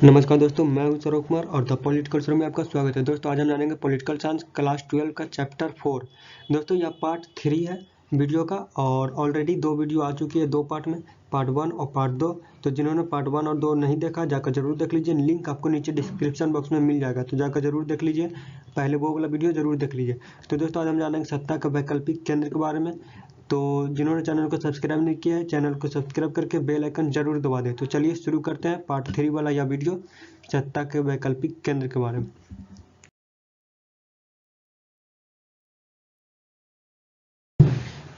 नमस्कार दोस्तों, मैं हूं सौरभ कुमार और द पॉलिटिकल शो में आपका स्वागत है। दोस्तों आज हम जानेंगे पॉलिटिकल साइंस क्लास 12 का चैप्टर 4। दोस्तों यह पार्ट 3 है वीडियो का और ऑलरेडी 2 वीडियो आ चुकी है 2 पार्ट में, पार्ट 1 और पार्ट 2। तो जिन्होंने पार्ट 1 और 2 नहीं देखा जाकर जरूर देख लीजिए, लिंक आपको नीचे डिस्क्रिप्शन बॉक्स में मिल जाएगा, तो जाकर जरूर देख लीजिए, पहले वो वाला वीडियो जरूर देख लीजिए। तो दोस्तों आज हम जानेंगे सत्ता का वैकल्पिक केंद्र के बारे में। तो जिन्होंने चैनल को सब्सक्राइब नहीं किया है, चैनल को सब्सक्राइब करके बेल आइकन जरूर दबा दें। तो चलिए शुरू करते हैं पार्ट 3 वाला यह वीडियो सत्ता के वैकल्पिक केंद्र के बारे में।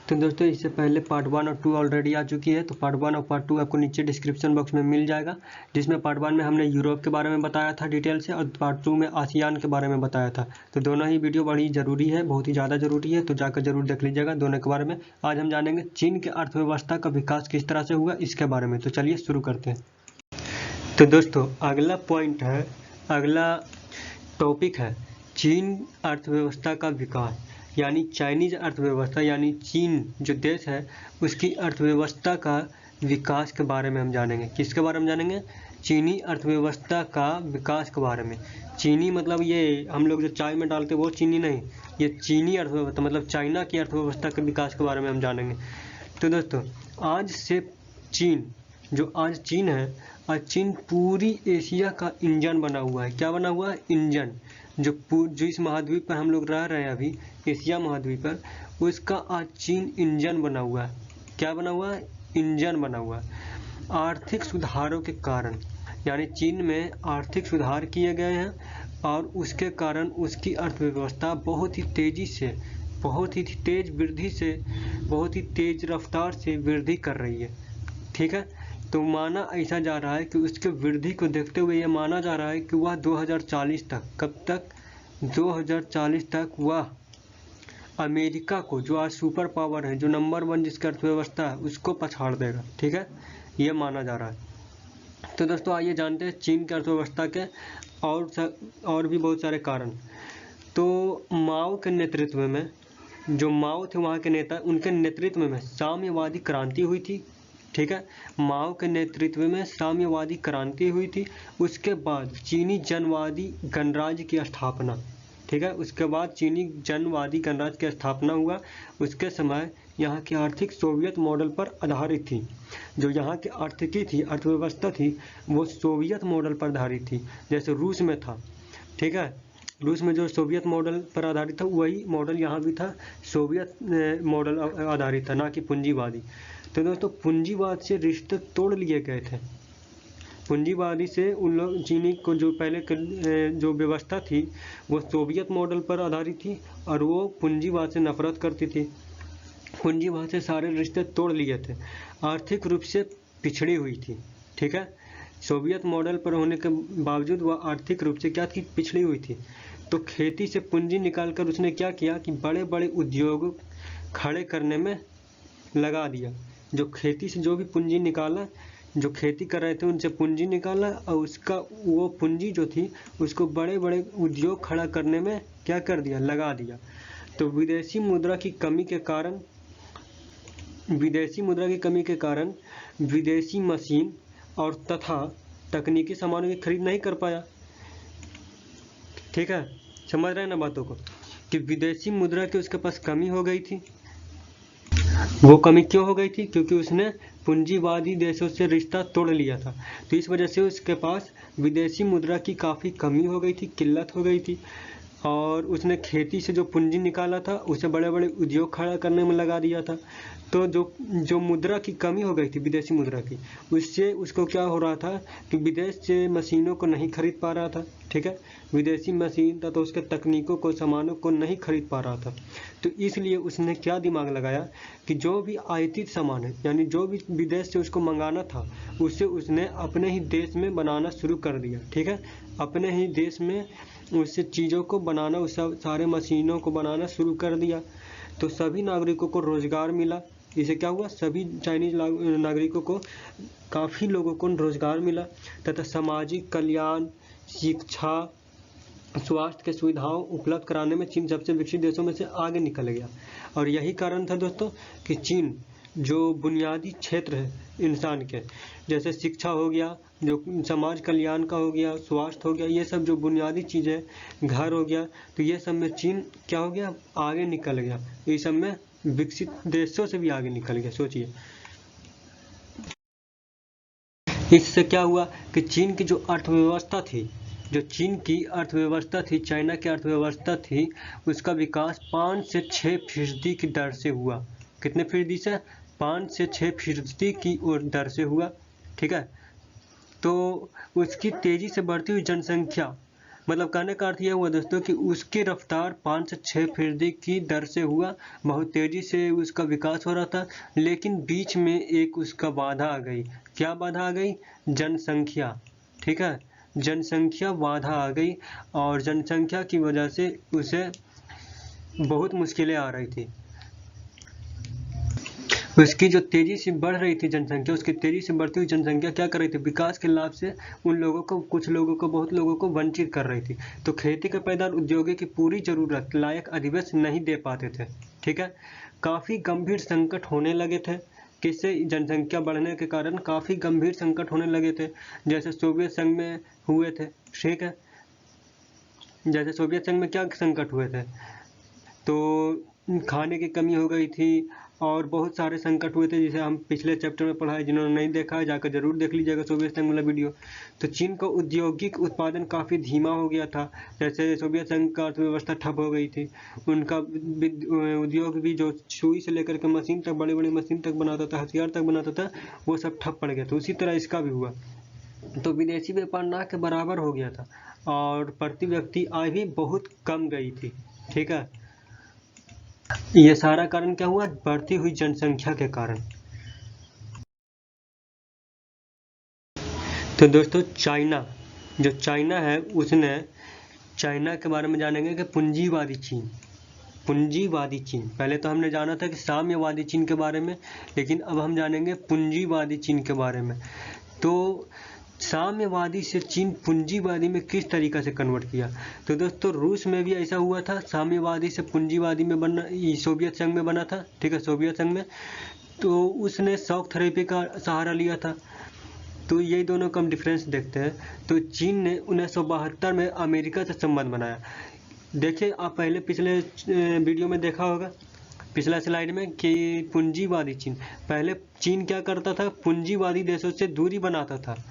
तो दोस्तों इससे पहले पार्ट 1 और 2 ऑलरेडी आ चुकी है, तो पार्ट 1 और पार्ट 2 आपको नीचे डिस्क्रिप्शन बॉक्स में मिल जाएगा, जिसमें पार्ट 1 में हमने यूरोप के बारे में बताया था डिटेल से और पार्ट 2 में आसियान के बारे में बताया था। तो दोनों ही वीडियो बड़ी ज़रूरी है, बहुत ही ज़्यादा ज़रूरी है, तो जाकर जरूर देख लीजिएगा दोनों के बारे में। आज हम जानेंगे चीन के अर्थव्यवस्था का विकास किस तरह से हुआ इसके बारे में। तो चलिए शुरू करते हैं। तो दोस्तों अगला पॉइंट है, अगला टॉपिक है चीन अर्थव्यवस्था का विकास, यानी चाइनीज अर्थव्यवस्था, यानी चीन जो देश है उसकी अर्थव्यवस्था का विकास के बारे में हम जानेंगे। किसके बारे में जानेंगे? चीनी अर्थव्यवस्था का विकास के बारे में। चीनी मतलब ये हम लोग जो चाय में डालते हैं वो चीनी नहीं, ये चीनी अर्थव्यवस्था मतलब चाइना की अर्थव्यवस्था के विकास के बारे में हम जानेंगे। तो दोस्तों आज से चीन, जो आज चीन है, आज चीन पूरी एशिया का इंजन बना हुआ है। क्या बना हुआ है? इंजन। जो इस महाद्वीप पर हम लोग रह रहे हैं अभी, एशिया महाद्वीप पर, उसका आज चीन इंजन बना हुआ है। क्या बना हुआ है? इंजन बना हुआ है। आर्थिक सुधारों के कारण, यानी चीन में आर्थिक सुधार किए गए हैं और उसके कारण उसकी अर्थव्यवस्था बहुत ही तेजी से, बहुत ही तेज वृद्धि से, बहुत ही तेज रफ्तार से वृद्धि कर रही है। ठीक है, तो माना ऐसा जा रहा है कि उसके वृद्धि को देखते हुए यह माना जा रहा है कि वह 2040 तक, कब तक? 2040 तक वह अमेरिका को, जो आज सुपर पावर है, जो नंबर 1 जिसकी अर्थव्यवस्था है, उसको पछाड़ देगा। ठीक है, यह माना जा रहा है। तो दोस्तों आइए जानते हैं चीन की अर्थव्यवस्था के और भी बहुत सारे कारण। तो माओ के नेतृत्व में, जो माओ थे वहाँ के नेता, उनके नेतृत्व में साम्यवादी क्रांति हुई थी। ठीक है, माओ के नेतृत्व में साम्यवादी क्रांति हुई थी। उसके बाद चीनी जनवादी गणराज्य की स्थापना। ठीक है, उसके बाद चीनी जनवादी गणराज्य की स्थापना हुआ। उसके समय यहाँ की आर्थिक सोवियत मॉडल पर आधारित थी। जो यहाँ की आर्थिकी थी, अर्थव्यवस्था थी, वो सोवियत मॉडल पर आधारित थी, जैसे रूस में था। ठीक है, रूस में जो सोवियत मॉडल पर आधारित था वही मॉडल यहाँ भी था, सोवियत मॉडल आधारित था, ना कि पूंजीवादी। तो दोस्तों पूंजीवाद से रिश्ते तोड़ लिए गए थे। पूंजीवादी से उन लोग, चीनी को जो पहले जो व्यवस्था थी वो सोवियत मॉडल पर आधारित थी और वो पूंजीवाद से नफरत करती थी। पूंजीवाद से सारे रिश्ते तोड़ लिए थे। आर्थिक रूप से पिछड़ी हुई थी। ठीक है, सोवियत मॉडल पर होने के बावजूद वह आर्थिक रूप से क्या थी? पिछड़ी हुई थी। तो खेती से पूंजी निकालकर उसने क्या किया कि बड़े बड़े उद्योग खड़े करने में लगा दिया। जो खेती से जो भी पूंजी निकाला, जो खेती कर रहे थे उनसे पूंजी निकाला और उसका वो पूंजी जो थी उसको बड़े बड़े उद्योग खड़ा करने में क्या कर दिया? लगा दिया। तो विदेशी मुद्रा की कमी के कारण विदेशी मशीन और तथा तकनीकी सामानों की खरीद नहीं कर पाया। ठीक है, समझ रहे हैं ना बातों को, कि विदेशी मुद्रा की उसके पास कमी हो गई थी। वो कमी क्यों हो गई थी? क्योंकि उसने पूंजीवादी देशों से रिश्ता तोड़ लिया था। तो इस वजह से उसके पास विदेशी मुद्रा की काफ़ी कमी हो गई थी, किल्लत हो गई थी, और उसने खेती से जो पूंजी निकाला था उसे बड़े बड़े उद्योग खड़ा करने में लगा दिया था। तो जो मुद्रा की कमी हो गई थी, विदेशी मुद्रा की, उससे उसको क्या हो रहा था कि विदेश से मशीनों को नहीं खरीद पा रहा था। ठीक है, विदेशी मशीन था तो उसके तकनीकों को, सामानों को नहीं खरीद पा रहा था। तो इसलिए उसने क्या दिमाग लगाया कि जो भी आयातित सामान है, यानी जो भी विदेश से उसको मंगाना था, उसे उसने अपने ही देश में बनाना शुरू कर दिया। ठीक है, अपने ही देश में उससे चीज़ों को बनाना, उस सारे मशीनों को बनाना शुरू कर दिया। तो सभी नागरिकों को रोजगार मिला। इससे क्या हुआ? सभी चाइनीज नागरिकों को, काफ़ी लोगों को रोजगार मिला तथा सामाजिक कल्याण, शिक्षा, स्वास्थ्य के सुविधाओं उपलब्ध कराने में चीन सबसे विकसित देशों में से आगे निकल गया। और यही कारण था दोस्तों कि चीन जो बुनियादी क्षेत्र है इंसान के, जैसे शिक्षा हो गया, जो समाज कल्याण का हो गया, स्वास्थ्य हो गया, ये सब जो बुनियादी चीज़ें, घर हो गया, तो ये सब में चीन क्या हो गया, आगे निकल गया। ये सब में विकसित देशों से भी आगे निकल गया। सोचिए इससे क्या हुआ कि चीन की जो अर्थव्यवस्था थी, जो चीन की अर्थव्यवस्था थी, चाइना की अर्थव्यवस्था थी, उसका विकास 5 से 6% की दर से हुआ। कितने फीसदी से? 5 से 6% की ओर दर से हुआ। ठीक है, तो उसकी तेजी से बढ़ती हुई जनसंख्या, मतलब कहने का अर्थ यह हुआ दोस्तों कि उसकी रफ्तार 5 से 6% की दर से हुआ, बहुत तेजी से उसका विकास हो रहा था। लेकिन बीच में एक उसका बाधा आ गई। क्या बाधा आ गई? जनसंख्या। ठीक है, जनसंख्या बाधा आ गई, और जनसंख्या की वजह से उसे बहुत मुश्किलें आ रही थी। उसकी जो तेजी से बढ़ रही थी जनसंख्या, उसकी तेजी से बढ़ती हुई जनसंख्या क्या कर रही थी? विकास के लाभ से उन लोगों को, कुछ लोगों को, बहुत लोगों को वंचित कर रही थी। तो खेती के पैदावार, उद्योगों की पूरी जरूरत लायक अधिवेश नहीं दे पाते थे। ठीक है, काफी गंभीर संकट होने लगे थे। किससे? जनसंख्या बढ़ने के कारण काफी गंभीर संकट होने लगे थे, जैसे सोवियत संघ में हुए थे। ठीक है, जैसे सोवियत संघ में क्या संकट हुए थे, तो खाने की कमी हो गई थी, और बहुत सारे संकट हुए थे, जिसे हम पिछले चैप्टर में पढ़ा है। जिन्होंने नहीं देखा है जाकर जरूर देख लीजिएगा सोवियत संघ वाला वीडियो। तो चीन का औद्योगिक उत्पादन काफ़ी धीमा हो गया था, जैसे सोवियत संघ का अर्थव्यवस्था ठप हो गई थी। उनका उद्योग भी, जो सुई से लेकर के मशीन तक, बड़ी बड़ी मशीन तक बनाता था, हथियार तक बनाता था, वो सब ठप पड़ गया था। उसी तरह इसका भी हुआ। तो विदेशी व्यापार ना के बराबर हो गया था, और प्रति व्यक्ति आय भी बहुत कम गई थी। ठीक है, ये सारा कारण क्या हुआ? बढ़ती हुई जनसंख्या के कारण। तो दोस्तों चाइना, जो चाइना है, उसने, चाइना के बारे में जानेंगे कि पूंजीवादी चीन। पूंजीवादी चीन, पहले तो हमने जाना था कि साम्यवादी चीन के बारे में, लेकिन अब हम जानेंगे पूंजीवादी चीन के बारे में। तो साम्यवादी से चीन पूंजीवादी में किस तरीके से कन्वर्ट किया? तो दोस्तों रूस में भी ऐसा हुआ था, साम्यवादी से पूंजीवादी में बनना, सोवियत संघ में बना था। ठीक है, सोवियत संघ में, तो उसने शॉक थेरेपी का सहारा लिया था। तो ये दोनों का हम डिफरेंस देखते हैं। तो चीन ने 1972 में अमेरिका से संबंध बनाया। देखिए, आप पहले पिछले वीडियो में देखा होगा, पिछला स्लाइड में, कि पूंजीवादी चीन, पहले चीन क्या करता था? पूंजीवादी देशों से दूरी बनाता था,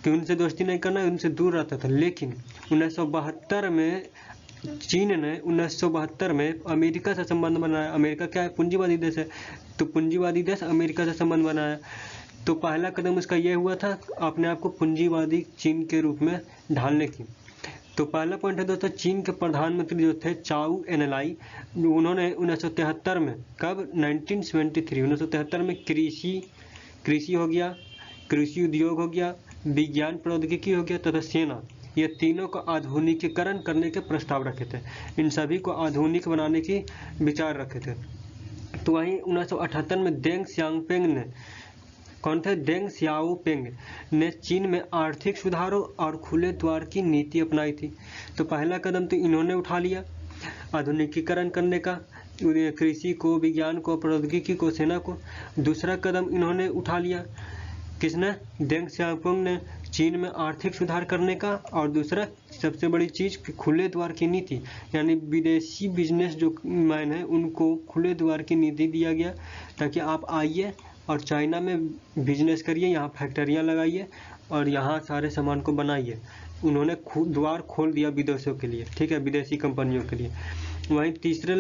कि उनसे दोस्ती नहीं करना, उनसे दूर रहता था। लेकिन 1972 में चीन ने 1972 में अमेरिका से संबंध बनाया। अमेरिका क्या है? पूंजीवादी देश है। तो पूंजीवादी देश अमेरिका से संबंध बनाया। तो पहला कदम उसका यह हुआ था, अपने आप को पूंजीवादी चीन के रूप में ढालने की। तो पहला पॉइंट है दोस्तों, चीन के प्रधानमंत्री जो थे चाउ एनलाई, उन्होंने 1973 में, कब? 1973 में कृषि हो गया, कृषि उद्योग हो गया, विज्ञान प्रौद्योगिकी हो गया, तथा सेना, ये तीनों का आधुनिकीकरण करने के प्रस्ताव रखे थे। इन सभी को आधुनिक बनाने की विचार रखे थे। तो वहीं 1978 में देंग सियाओपिंग ने, कौन थे? देंग सियाओपिंग ने चीन में आर्थिक सुधारों और खुले द्वार की नीति अपनाई थी। तो पहला कदम तो इन्होंने उठा लिया आधुनिकीकरण करने का, कृषि को, विज्ञान को, प्रौद्योगिकी को, सेना को। दूसरा कदम इन्होंने उठा लिया, किसने? देंग सियाओपिंग ने, चीन में आर्थिक सुधार करने का। और दूसरा सबसे बड़ी चीज़, खुले द्वार की नीति, यानी विदेशी बिजनेस जो मैन है उनको खुले द्वार की नीति दिया गया, ताकि आप आइए और चाइना में बिजनेस करिए, यहाँ फैक्ट्रियाँ लगाइए और यहाँ सारे सामान को बनाइए। उन्होंने द्वार खोल दिया विदेशों के लिए। ठीक है, विदेशी कंपनियों के लिए। वहीं तीसरे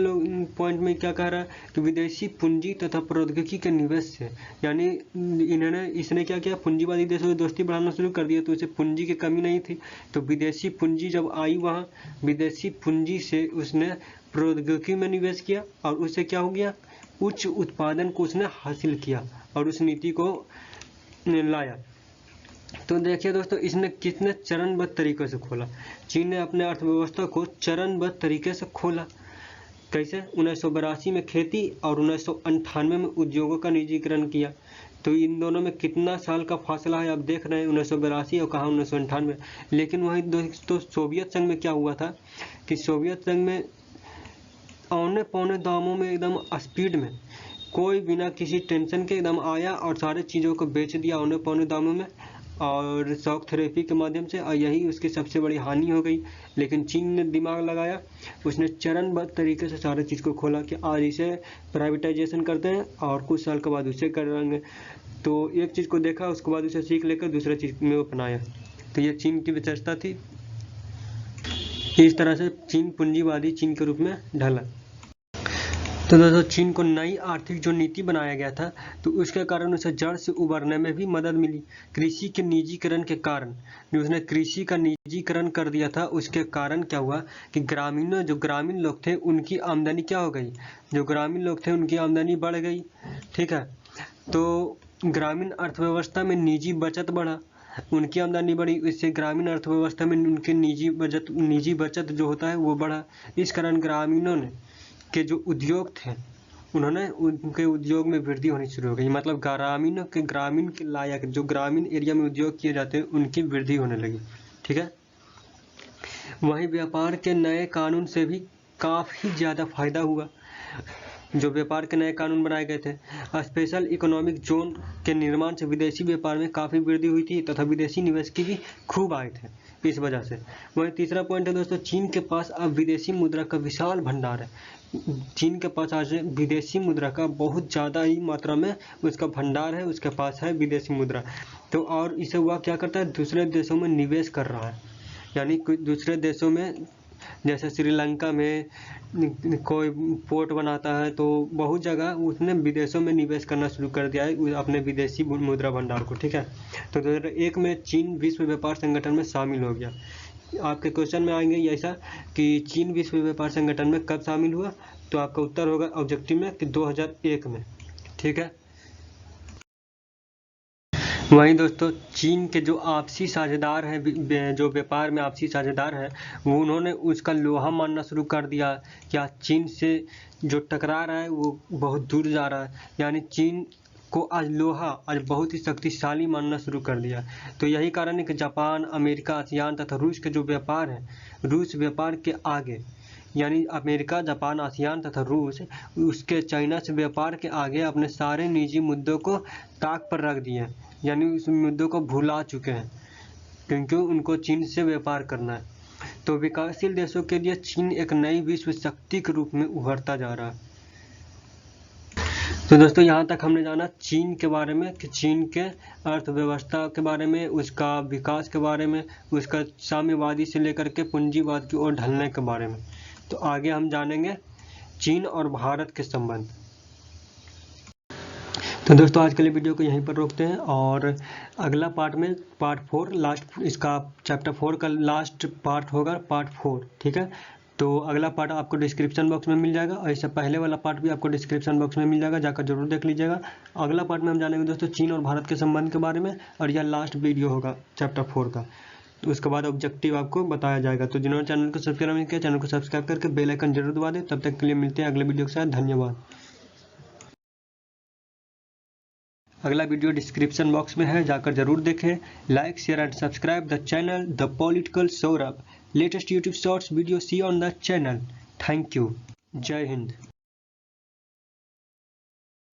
पॉइंट में क्या कह रहा है कि विदेशी पूंजी तथा प्रौद्योगिकी के निवेश से, यानी इसने क्या किया? पूंजीवादी देशों से दोस्ती बढ़ाना शुरू कर दिया। तो इसे पूंजी की कमी नहीं थी, तो विदेशी पूंजी जब आई, वहाँ विदेशी पूंजी से उसने प्रौद्योगिकी में निवेश किया, और उससे क्या हो गया? उच्च उत्पादन को उसने हासिल किया और उस नीति को लाया। तो देखिए दोस्तों, इसने कितने चरणबद्ध तरीके से खोला। चीन ने अपने अर्थव्यवस्था को चरणबद्ध तरीके से खोला। कैसे? 1982 में खेती और 1998 में उद्योगों का निजीकरण किया। तो इन दोनों में कितना साल का फासला है, आप देख रहे हैं, 1982 और कहाँ 1998। लेकिन वहीं दोस्तों सोवियत संघ में क्या हुआ था कि सोवियत संघ में औने पौने दामों में, एकदम स्पीड में कोई बिना किसी टेंशन के एकदम आया और सारे चीज़ों को बेच दिया औने पौने दामों में और शॉक थेरेपी के माध्यम से, और यही उसकी सबसे बड़ी हानि हो गई। लेकिन चीन ने दिमाग लगाया, उसने चरणबद्ध तरीके से सारे चीज़ को खोला कि आज इसे प्राइवेटाइजेशन करते हैं और कुछ साल के बाद उसे करेंगे। तो एक चीज़ को देखा, उसके बाद उसे सीख लेकर दूसरे चीज़ में अपनाया। तो ये चीन की विशेषता थी। इस तरह से चीन पूंजीवादी चीन के रूप में ढला। तो दोस्तों, चीन को नई आर्थिक जो नीति बनाया गया था, तो उसके कारण उसे जड़ से उभरने में भी मदद मिली। कृषि के निजीकरण के कारण, जो उसने कृषि का निजीकरण कर दिया था, उसके कारण क्या हुआ कि जो ग्रामीण लोग थे उनकी आमदनी क्या हो गई, जो ग्रामीण लोग थे उनकी आमदनी बढ़ गई। ठीक है, तो ग्रामीण अर्थव्यवस्था में निजी बचत बढ़ा, उनकी आमदनी बढ़ी, इससे ग्रामीण अर्थव्यवस्था में उनके निजी बचत जो होता है वो बढ़ा। इस कारण ग्रामीणों ने के जो उद्योग थे, उन्होंने उनके उद्योग में वृद्धि होनी शुरू हो गई। मतलब ग्रामीण के लायक जो ग्रामीण एरिया में उद्योग किए जाते हैं उनकी वृद्धि होने लगी। ठीक है, वहीं व्यापार के नए कानून से भी काफ़ी ज़्यादा फायदा हुआ। जो व्यापार के नए कानून बनाए गए थे, स्पेशल इकोनॉमिक जोन के निर्माण से विदेशी व्यापार में काफ़ी वृद्धि हुई थी तथा विदेशी निवेश की भी खूब आए थे इस वजह से। वहीं तीसरा पॉइंट है दोस्तों, चीन के पास अब विदेशी मुद्रा का विशाल भंडार है। चीन के पास आज विदेशी मुद्रा का बहुत ज़्यादा ही मात्रा में उसका भंडार है, उसके पास है विदेशी मुद्रा। तो और इसे वह क्या करता है, दूसरे देशों में निवेश कर रहा है। यानी दूसरे देशों में, जैसे श्रीलंका में कोई पोर्ट बनाता है, तो बहुत जगह उसने विदेशों में निवेश करना शुरू कर दिया है अपने विदेशी मुद्रा भंडार को। ठीक है, तो 2001 में चीन विश्व व्यापार संगठन में शामिल हो गया। आपके क्वेश्चन में आएंगे ऐसा कि चीन विश्व व्यापार संगठन में कब शामिल हुआ, तो आपका उत्तर होगा ऑब्जेक्टिव में कि 2001 में। ठीक है, वहीं दोस्तों, चीन के जो आपसी साझेदार हैं, जो व्यापार में आपसी साझेदार हैं, वो उन्होंने उसका लोहा मानना शुरू कर दिया कि आज चीन से जो टकरा रहा है वो बहुत दूर जा रहा है। यानी चीन को आज बहुत ही शक्तिशाली मानना शुरू कर दिया। तो यही कारण है कि जापान, अमेरिका, आसियान तथा रूस के जो व्यापार है, रूस व्यापार के आगे, यानी अमेरिका, जापान, आसियान तथा रूस उसके चाइना से व्यापार के आगे अपने सारे निजी मुद्दों को ताक पर रख दिए हैं। यानी उस मुद्दों को भुला चुके हैं, क्योंकि उनको चीन से व्यापार करना है। तो विकासशील देशों के लिए चीन एक नई विश्व शक्ति के रूप में उभरता जा रहा है। तो दोस्तों, यहाँ तक हमने जाना चीन के बारे में कि चीन के अर्थव्यवस्था के बारे में, उसका विकास के बारे में, उसका साम्यवादी से लेकर के पूंजीवाद की ओर ढलने के बारे में। तो आगे हम जानेंगे चीन और भारत के संबंध। तो दोस्तों, आज के लिए वीडियो को यहीं पर रोकते हैं और अगला पार्ट में पार्ट 4 लास्ट, इसका चैप्टर 4 का लास्ट पार्ट होगा, पार्ट 4। ठीक है, तो अगला पार्ट आपको डिस्क्रिप्शन बॉक्स में मिल जाएगा और इससे पहले वाला पार्ट भी आपको डिस्क्रिप्शन बॉक्स में मिल जाएगा, जाकर जरूर देख लीजिएगा। अगला पार्ट में हम जानेंगे दोस्तों चीन और भारत के संबंध के बारे में, और यह लास्ट वीडियो होगा चैप्टर 4 का। तो उसके बाद ऑब्जेक्टिव आपको बताया जाएगा। तो जिन्होंने चैनल को सब्सक्राइब नहीं किया, चैनल को सब्सक्राइब करके बेल आइकन जरूर दबा दें। तब तक के लिए मिलते हैं अगले वीडियो के साथ। धन्यवाद। अगला वीडियो डिस्क्रिप्शन बॉक्स में है, जाकर जरूर देखें। Like, share and subscribe the channel the political Saurabh. Latest YouTube shorts video see on the channel. Thank you. जय हिंद।